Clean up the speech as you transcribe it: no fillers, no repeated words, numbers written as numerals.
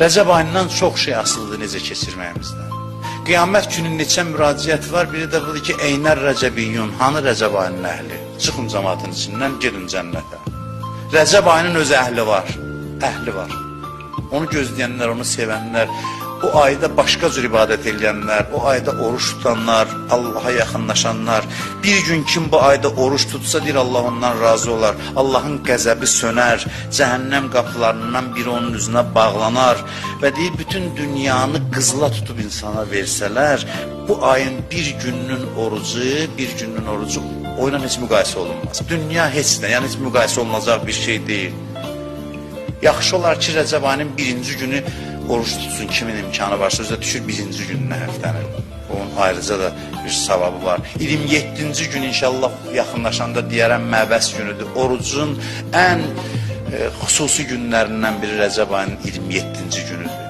Rəcəb ayından çox şey asılıdır necə keçirməyimizdən. Qiyamət günün neçə müraciət var, biri də budur ki, Eynər Rəcəbiyyun, hanı Rəcəb ayının əhli? Çıxın cəmatın içindən, gedin cənnətə. Rəcəb ayının öz əhli var, əhli var. Onu gözləyənlər, onu sevənlər, o ayda başqa cür ibadət edənlər, o ayda oruç tutanlar, Allaha yaxınlaşanlar, bir gün kim bu ayda oruç tutsa, deyir Allah ondan razı olar, Allahın qəzəbi sönər, cəhənnəm qapılarından biri onun üzünə bağlanar və deyir, bütün dünyanı qızıla tutub insana versələr, bu ayın bir gününün orucu oyla heç müqayisə olunmaz. Dünya heç nə, yəni heç müqayisə olunacaq bir şey deyil. Yaxşı olar ki, Rəcəb ayının birinci günü oruç tutsun, kimin imkanı varsa, özə düşür birinci gününə həftənin. Onun ayrıca da bir savabı var. 27-ci gün inşallah yaxınlaşanda deyərəm məbəs günüdür. Orucun ən xüsusi günlərindən biri Rəcəb ayının 27-ci günüdür.